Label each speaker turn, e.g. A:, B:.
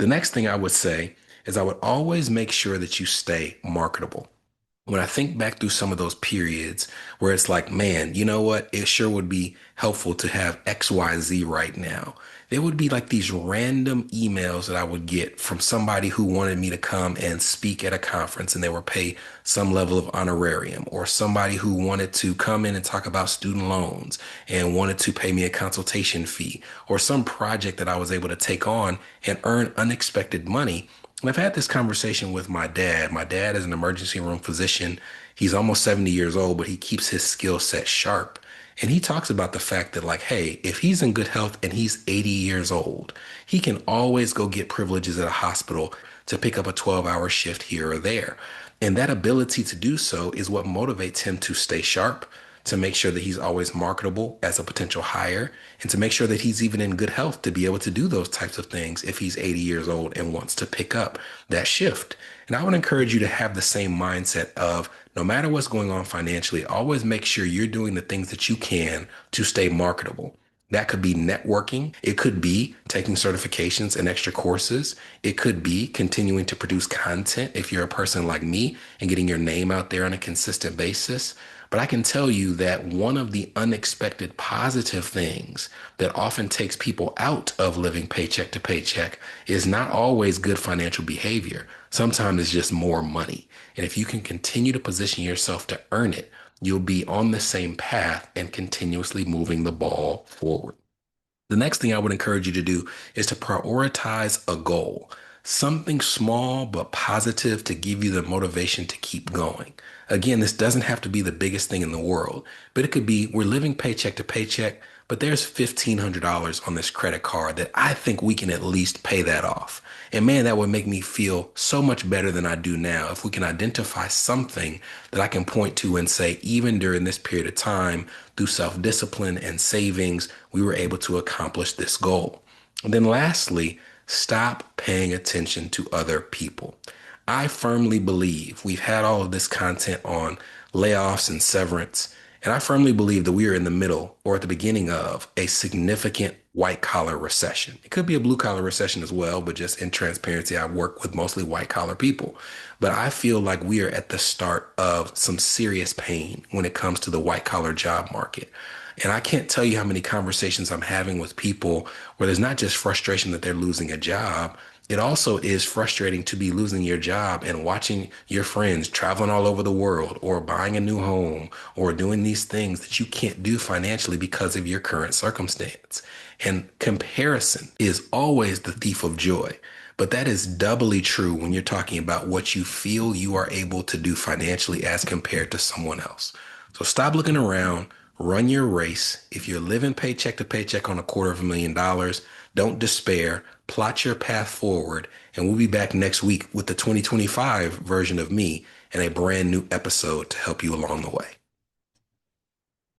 A: The next thing I would say is I would always make sure that you stay marketable. When I think back through some of those periods where it's like, man, you know what? It sure would be helpful to have XYZ right now. There would be like these random emails that I would get from somebody who wanted me to come and speak at a conference and they would pay some level of honorarium, or somebody who wanted to come in and talk about student loans and wanted to pay me a consultation fee, or some project that I was able to take on and earn unexpected money. And I've had this conversation with my dad. My dad is an emergency room physician. He's almost 70 years old, but he keeps his skill set sharp. And he talks about the fact that, like, hey, if he's in good health and he's 80 years old, he can always go get privileges at a hospital to pick up a 12-hour shift here or there. And that ability to do so is what motivates him to stay sharp, to make sure that he's always marketable as a potential hire, and to make sure that he's even in good health to be able to do those types of things if he's 80 years old and wants to pick up that shift. And I would encourage you to have the same mindset of no matter what's going on financially, always make sure you're doing the things that you can to stay marketable. That could be networking. It could be taking certifications and extra courses. It could be continuing to produce content if you're a person like me and getting your name out there on a consistent basis. But I can tell you that one of the unexpected positive things that often takes people out of living paycheck to paycheck is not always good financial behavior. Sometimes it's just more money. And if you can continue to position yourself to earn it, you'll be on the same path and continuously moving the ball forward. The next thing I would encourage you to do is to prioritize a goal, something small but positive to give you the motivation to keep going. Again, this doesn't have to be the biggest thing in the world, but it could be we're living paycheck to paycheck, but there's $1,500 on this credit card that I think we can at least pay that off. And man, that would make me feel so much better than I do now if we can identify something that I can point to and say, even during this period of time, through self-discipline and savings, we were able to accomplish this goal. And then lastly, stop paying attention to other people. I firmly believe we've had all of this content on layoffs and severance, and I firmly believe that we are in the middle or at the beginning of a significant white collar recession. It could be a blue collar recession as well, but just in transparency, I work with mostly white collar people. But I feel like we are at the start of some serious pain when it comes to the white collar job market. And I can't tell you how many conversations I'm having with people where there's not just frustration that they're losing a job. It also is frustrating to be losing your job and watching your friends traveling all over the world or buying a new home or doing these things that you can't do financially because of your current circumstance. And comparison is always the thief of joy. But that is doubly true when you're talking about what you feel you are able to do financially as compared to someone else. So stop looking around, run your race. If you're living paycheck to paycheck on $250,000, don't despair, plot your path forward, and we'll be back next week with the 2025 version of me and a brand new episode to help you along the way.